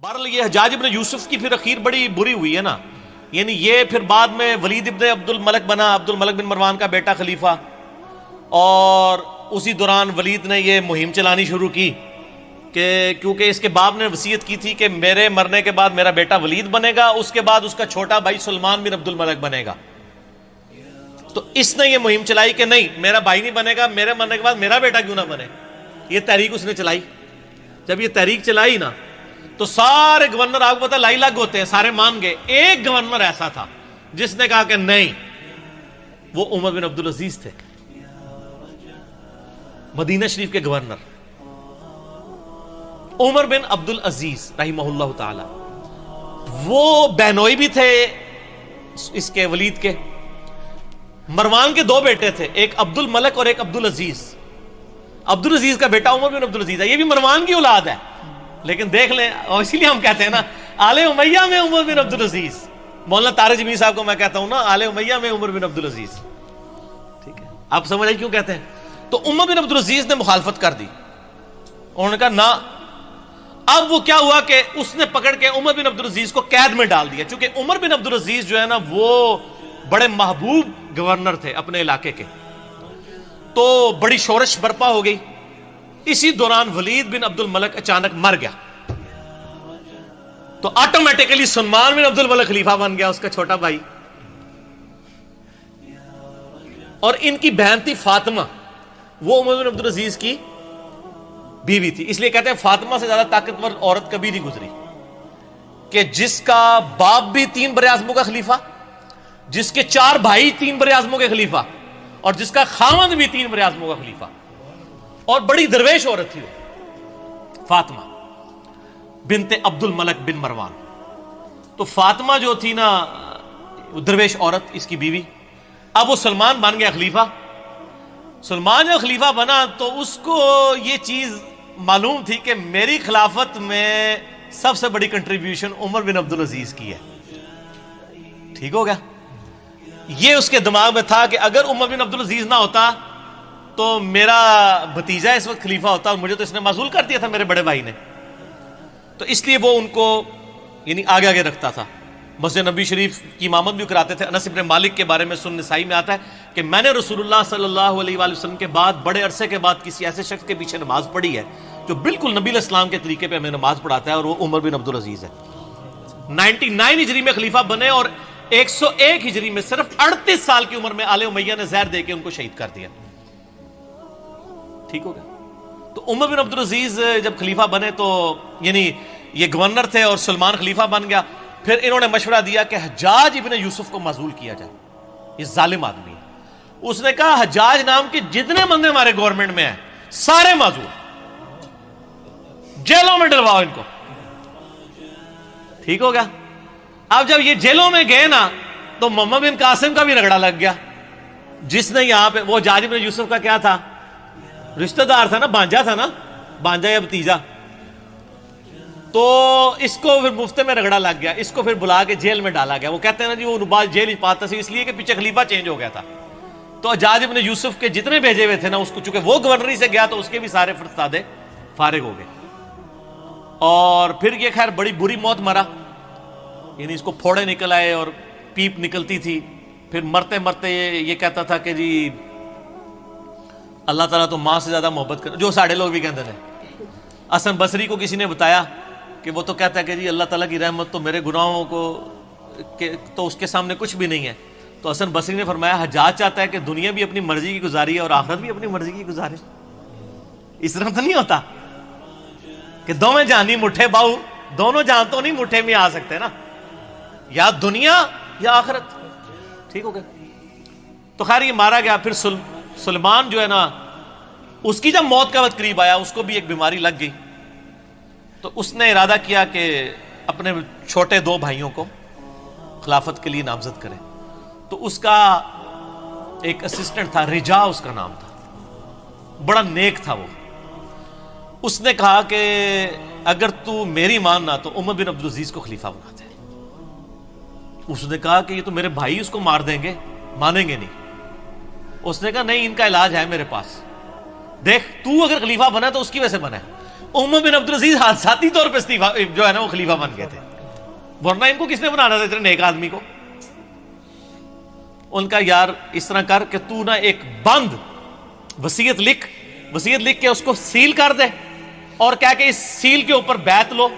بہرحال یہ حجاج ابن یوسف کی پھر اخیر بڑی بری ہوئی ہے نا، یعنی یہ پھر بعد میں ولید ابن عبد الملک بنا، عبد الملک بن مروان کا بیٹا خلیفہ، اور اسی دوران ولید نے یہ مہم چلانی شروع کی کہ کیونکہ اس کے باپ نے وصیت کی تھی کہ میرے مرنے کے بعد میرا بیٹا ولید بنے گا، اس کے بعد اس کا چھوٹا بھائی سلمان بن عبد الملک بنے گا۔ تو اس نے یہ مہم چلائی کہ نہیں، میرا بھائی نہیں بنے گا، میرے مرنے کے بعد میرا بیٹا کیوں نہ بنے۔ یہ تحریک اس نے چلائی۔ جب یہ تحریک چلائی نا تو سارے گورنر، آپ کو پتا لائی لگ ہوتے ہیں، سارے مان گئے۔ ایک گورنر ایسا تھا جس نے کہا کہ نہیں، وہ عمر بن عبدالعزیز تھے، مدینہ شریف کے گورنر عمر بن عبدالعزیز رحمہ اللہ تعالی۔ وہ بہنوئی بھی تھے اس کے ولید کے۔ مروان کے دو بیٹے تھے، ایک عبد الملک اور ایک عبدالعزیز۔ عبدالعزیز کا بیٹا عمر بن عبدالعزیز ہے، یہ بھی مروان کی اولاد ہے، لیکن دیکھ لیں، اور اسی لیے ہم کہتے ہیں نا آل امیہ میں عمر بن عبدالعزیز۔ مولانا طارق جمیل صاحب کو میں کہتا ہوں نا آل امیہ میں عمر بن عبدالعزیز، ٹھیک ہے؟ آپ سمجھ آئی کیوں کہتے ہیں؟ تو عمر بن عبدالعزیز نے مخالفت کر دی، انہوں نے کہا نہ۔ اب وہ کیا ہوا کہ اس نے پکڑ کے عمر بن عبدالعزیز کو قید میں ڈال دیا، چونکہ عمر بن عبدالعزیز جو ہے نا وہ بڑے محبوب گورنر تھے اپنے علاقے کے، تو بڑی شورش برپا ہو گئی۔ اسی دوران ولید بن عبد الملک اچانک مر گیا، تو آٹومیٹیکلی سلمان بن عبد الملک خلیفہ بن گیا، اس کا چھوٹا بھائی۔ اور ان کی بہن تھی فاطمہ، وہ عمر بن عبدالعزیز کی بیوی تھی۔ اس لیے کہتے ہیں فاطمہ سے زیادہ طاقتور عورت کبھی نہیں گزری، کہ جس کا باپ بھی 3 براعظموں کا خلیفہ، جس کے 4 بھائی 3 براعظموں کے خلیفہ، اور جس کا خاوند بھی 3 براعظموں کا خلیفہ، اور بڑی درویش عورت تھی وہ فاطمہ بنت عبد الملک بن مروان۔ تو فاطمہ جو تھی نا وہ درویش عورت، اس کی بیوی۔ اب وہ سلمان بن گیا خلیفہ۔ سلمان جب خلیفہ بنا تو اس کو یہ چیز معلوم تھی کہ میری خلافت میں سب سے بڑی کنٹریبیوشن عمر بن عبدالعزیز کی ہے، ٹھیک ہو گیا؟ یہ اس کے دماغ میں تھا کہ اگر عمر بن عبدالعزیز نہ ہوتا تو میرا بھتیجا اس وقت خلیفہ ہوتا، اور مجھے تو اس نے معزول کر دیا تھا میرے بڑے بھائی نے۔ تو اس لیے وہ ان کو یعنی آگے آگے رکھتا تھا۔ مسجد نبی شریف کی امامت بھی کراتے تھے۔ انس بن مالک کے بارے میں سنن نسائی میں آتا ہے کہ میں نے رسول اللہ صلی اللہ علیہ وآلہ وسلم کے بعد بڑے عرصے کے بعد کسی ایسے شخص کے پیچھے نماز پڑھی ہے جو بالکل نبی علیہ السلام کے طریقے پہ ہمیں نماز پڑھاتا ہے، اور وہ عمر بن عبدالعزیز ہے۔ 99 ہجری میں خلیفہ بنے، اور 101 ہجری میں صرف 38 سال کی عمر میں آل امیہ نے زہر دے کے ان کو شہید کر دیا، ٹھیک ہو گیا؟ تو عمر بن عبدالعزیز جب خلیفہ بنے تو یعنی یہ گورنر تھے اور سلمان خلیفہ بن گیا۔ پھر انہوں نے مشورہ دیا کہ حجاج ابن یوسف کو معزول کیا جائے، یہ ظالم آدمی ہے۔ اس نے کہا حجاج نام کے جتنے بندے ہمارے گورنمنٹ میں ہیں سارے معزول، جیلوں میں ڈلواؤ ان کو، ٹھیک ہو گیا؟ اب جب یہ جیلوں میں گئے نا تو محمد بن قاسم کا بھی رگڑا لگ گیا، جس نے یہاں پہ، وہ حجاج ابن یوسف کا کیا تھا؟ رشتہ دار تھا نا، بانجا تھا نا، بانجا یا بھتیجا۔ تو اس کو پھر مفتے میں رگڑا لگ گیا، اس کو پھر بلا کے جیل میں ڈالا گیا۔ وہ کہتے ہیں نا جی وہ نباز جیل پاتا سی، اس لیے کہ پیچھے خلیفہ چینج ہو گیا تھا۔ تو حجاج ابن یوسف کے جتنے بھیجے ہوئے تھے نا، اس کو چونکہ وہ گورنری سے گیا تو اس کے بھی سارے فرستادے فارغ ہو گئے، اور پھر یہ خیر بڑی بری موت مرا، یعنی اس کو پھوڑے نکل آئے اور پیپ نکلتی تھی۔ پھر مرتے مرتے یہ کہتا تھا کہ جی اللہ تعالیٰ تو ماں سے زیادہ محبت کر، جو ساڑھے لوگ بھی کہتے ہیں۔ حسن بصری کو کسی نے بتایا کہ وہ تو کہتا ہے کہ جی اللہ تعالیٰ کی رحمت تو میرے گناہوں کو تو اس کے سامنے کچھ بھی نہیں ہے۔ تو حسن بصری نے فرمایا حجاج چاہتا ہے کہ دنیا بھی اپنی مرضی کی گزاری ہے اور آخرت بھی اپنی مرضی کی گزارے، اس طرح تو نہیں ہوتا کہ دونوں جہانی مٹھے باؤ، دونوں جہان تو نہیں مٹھے میں آ سکتے نا، یا دنیا یا آخرت، ٹھیک ہو گیا؟ تو خیر یہ مارا گیا۔ پھر سلمان جو ہے نا، اس کی جب موت کا وقت قریب آیا، اس کو بھی ایک بیماری لگ گئی، تو اس نے ارادہ کیا کہ اپنے چھوٹے 2 بھائیوں کو خلافت کے لیے نامزد کرے۔ تو اس کا ایک اسسٹنٹ تھا، رجا اس کا نام تھا، بڑا نیک تھا وہ۔ اس نے کہا کہ اگر تو میری ماننا تو عمر بن عبدالعزیز کو خلیفہ بنا دے۔ اس نے کہا کہ یہ تو میرے بھائی اس کو مار دیں گے، مانیں گے نہیں۔ اس نے کہا نہیں، ان کا علاج ہے میرے پاس، دیکھ تو اگر خلیفہ بنا تو اس کی وجہ سے بنا ہے۔ عمر بن عبدالعزیز حادثاتی طور پہ جو ہے نا وہ خلیفہ بن گئے تھے، ورنہ ان کو کس نے بنانا تھا اتنے نیک آدمی کو؟ ان کا یار اس طرح کر کہ تو نا ایک بند وصیت لکھ کے اس کو سیل کر دے، اور کہہ کہ اس سیل کے اوپر بیعت لو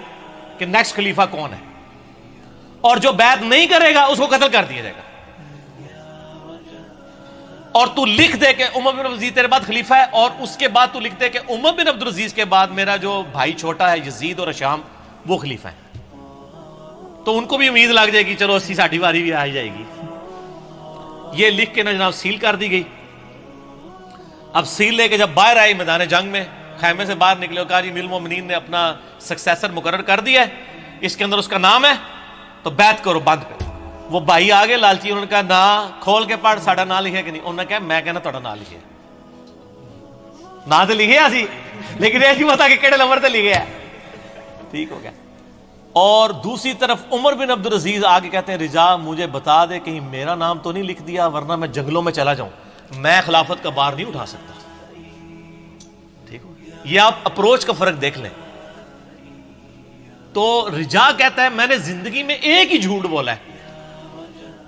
کہ نیکسٹ خلیفہ کون ہے، اور جو بیعت نہیں کرے گا اس کو قتل کر دیا جائے گا، اور تو لکھ دے کہ عمر بن عبدالعزیز تیرے بعد خلیفہ ہے، اور اس کے بعد تو لکھ دے کہ عمر بن عبدالعزیز کے بعد میرا جو بھائی چھوٹا ہے یزید اور ہشام وہ خلیفہ ہے۔ تو ان کو بھی امید لگ جائے گی چلو اسی ساٹھی باری بھی آ جائے گی۔ یہ لکھ کے نا جناب سیل کر دی گئی۔ اب سیل لے کے جب باہر آئی میدان جنگ میں، خیمے سے باہر نکلے اور کہا جی امیر المومنین نے اپنا سکسیسر مقرر کر دیا ہے، اس کے اندر اس کا نام ہے، تو بیعت کرو بند پہ۔ وہ بھائی آگے لالچی، انہوں نے کہا نا کھول کے پڑھ ساڑا نام لکھے کہ نہیں؟ انہوں نے کہا میں کہنا تھوڑا نام لکھے، نام تو لکھے سی لیکن یہ نہیں پتا کہ کہڑے نمبر تے لکھے ہے۔ ٹھیک ہو گیا۔ اور دوسری طرف عمر بن عبدالعزیز آگے کہتے ہیں رجا مجھے بتا دے کہیں میرا نام تو نہیں لکھ دیا، ورنہ میں جنگلوں میں چلا جاؤں، میں خلافت کا بار نہیں اٹھا سکتا۔ ٹھیک ہو، یہ آپ اپروچ کا فرق دیکھ لیں۔ تو رجا کہتا ہے میں نے زندگی میں ایک ہی جھوٹ بولا ہے،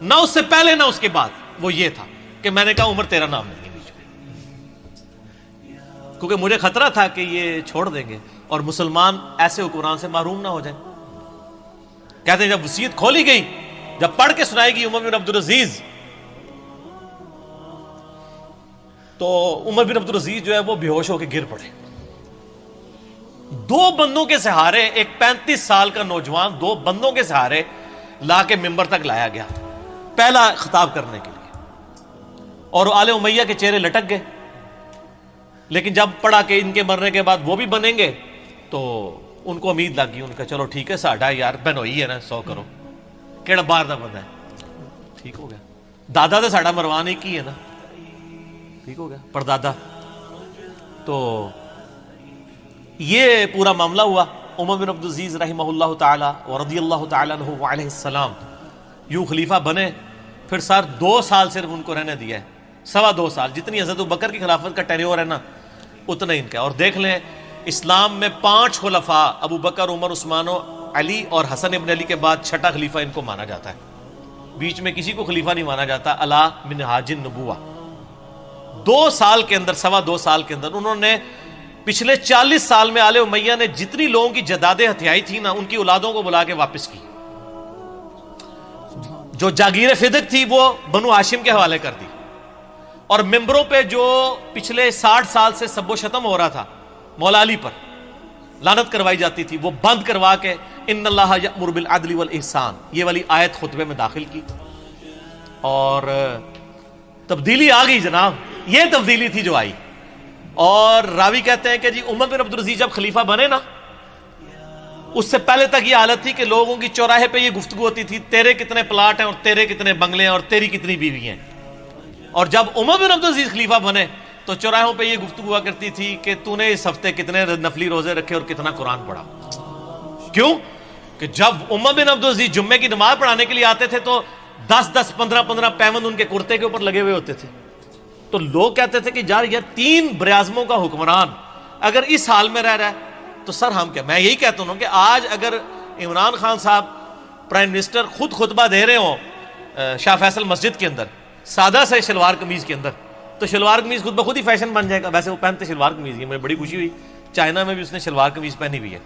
نہ اس سے پہلے نہ اس کے بعد، وہ یہ تھا کہ میں نے کہا عمر تیرا نام نہیں ہے بیچ میں، کیونکہ مجھے خطرہ تھا کہ یہ چھوڑ دیں گے اور مسلمان ایسے حکمران سے محروم نہ ہو جائیں۔ کہتے ہیں جب وصیت کھولی گئی، جب پڑھ کے سنائی گئی عمر بن عبدالعزیز، تو عمر بن عبدالعزیز جو ہے وہ بے ہوش ہو کے گر پڑے۔ دو بندوں کے سہارے، ایک 35 سال کا نوجوان 2 بندوں کے سہارے لا کے ممبر تک لایا گیا پہلا خطاب کرنے کے لیے، اور آل امیہ کے چہرے لٹک گئے۔ لیکن جب پڑھا کہ ان کے مرنے کے بعد وہ بھی بنیں گے تو ان کو امید لگ گئی، ان کا چلو ٹھیک ہے ساڈا یار بنوئی ہے نا 100 کرو کیڑا باہر دا بندہ ہے۔ ٹھیک ہو گیا، دادا تو ساڈا مروان ایک ہی ہے نا، ٹھیک ہو گیا، پردادا۔ تو یہ پورا معاملہ ہوا۔ عمر بن عبدالعزیز رحمہ اللہ تعالی ورضی اللہ تعالی عنہ وعلیہ السلام یوں خلیفہ بنے۔ پھر سر 2 سال صرف ان کو رہنے دیا ہے، 2.25 سال، جتنی حضرت ابوبکر کی خلافت کا ٹینیور ہے نا اتنا ان کا۔ اور دیکھ لیں اسلام میں 5 خلفاء ابو بکر، عمر، عثمان و علی اور حسن ابن علی کے بعد 6ٹھا خلیفہ ان کو مانا جاتا ہے، بیچ میں کسی کو خلیفہ نہیں مانا جاتا۔ علی منہاج النبوہ 2 سال کے اندر، 2.25 سال کے اندر انہوں نے پچھلے 40 سال میں آل امیہ نے جتنی لوگوں کی جدادیں ہتھیائی تھی نا ان کی اولادوں کو بلا کے واپس کی۔ جو جاگیر فدق تھی وہ بنو ہاشم کے حوالے کر دی، اور ممبروں پہ جو پچھلے 60 سال سے سب و شتم ہو رہا تھا مولا علی پر، لعنت کروائی جاتی تھی، وہ بند کروا کے ان اللہ یأمر بالعدل والاحسان یہ والی آیت خطبے میں داخل کی، اور تبدیلی آ گئی جناب۔ یہ تبدیلی تھی جو آئی۔ اور راوی کہتے ہیں کہ جی عمر بن عبدالعزیز جب خلیفہ بنے نا، اس سے پہلے تک یہ حالت تھی کہ لوگوں کی چوراہے پہ یہ گفتگو ہوتی تھی تیرے کتنے پلاٹ ہیں اور تیرے کتنے بنگلے ہیں اور تیری کتنی بیوی ہیں۔ اور جب عمر بن عبدالعزیز خلیفہ بنے تو چوراہوں پہ یہ گفتگو ہوا کرتی تھی کہ تو نے اس ہفتے کتنے نفلی روزے رکھے اور کتنا قرآن پڑھا۔ کیوں کہ جب عمر بن عبدالعزیز جمعے کی نماز پڑھانے کے لیے آتے تھے تو 10 15 پیوند ان کے کرتے کے اوپر لگے ہوئے ہوتے تھے۔ تو لوگ کہتے تھے کہ یار 3 براعظموں کا حکمران اگر اس حال میں رہ رہا ہے تو سر ہم کیا۔ میں یہی کہتا ہوں کہ آج اگر عمران خان صاحب پرائم منسٹر خود خطبہ دے رہے ہوں شاہ فیصل مسجد کے اندر سادہ سے شلوار قمیض کے اندر، تو شلوار قمیض خود بخود ہی فیشن بن جائے گا۔ ویسے وہ پہنتے شلوار قمیض ہی، مجھے بڑی خوشی ہوئی چائنا میں بھی اس نے شلوار قمیض پہنی ہوئی ہے،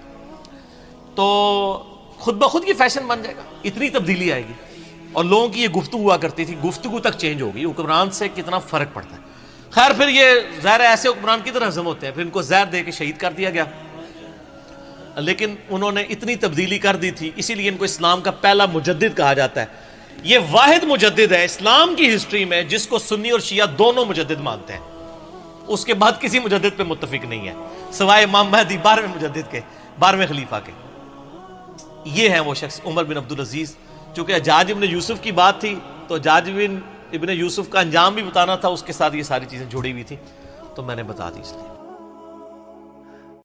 تو خود بخود یہ فیشن بن جائے گا، اتنی تبدیلی آئے گی۔ اور لوگوں کی یہ گفتگو ہوا کرتی تھی، گفتگو تک چینج ہوگی، حکمران سے کتنا فرق پڑتا ہے۔ خیر پھر یہ ظاہر ایسے حکمران کی طرح ہضم ہوتے ہیں، پھر ان کو زہر دے کے شہید کر دیا گیا، لیکن انہوں نے اتنی تبدیلی کر دی تھی، اسی لیے ان کو اسلام کا پہلا مجدد کہا جاتا ہے۔ یہ واحد مجدد ہے اسلام کی ہسٹری میں جس کو سنی اور شیعہ دونوں مجدد مانتے ہیں، اس کے بعد کسی مجدد پہ متفق نہیں ہے سوائے امام مہدی 12ویں مجدد کے، 12ویں خلیفہ کے۔ یہ ہیں وہ شخص عمر بن عبدالعزیز۔ چونکہ حجاج ابن یوسف کی بات تھی تو حجاج ابن یوسف کا انجام بھی بتانا تھا، اس کے ساتھ یہ ساری چیزیں جڑی ہوئی تھی تو میں نے بتا دی اس لیے۔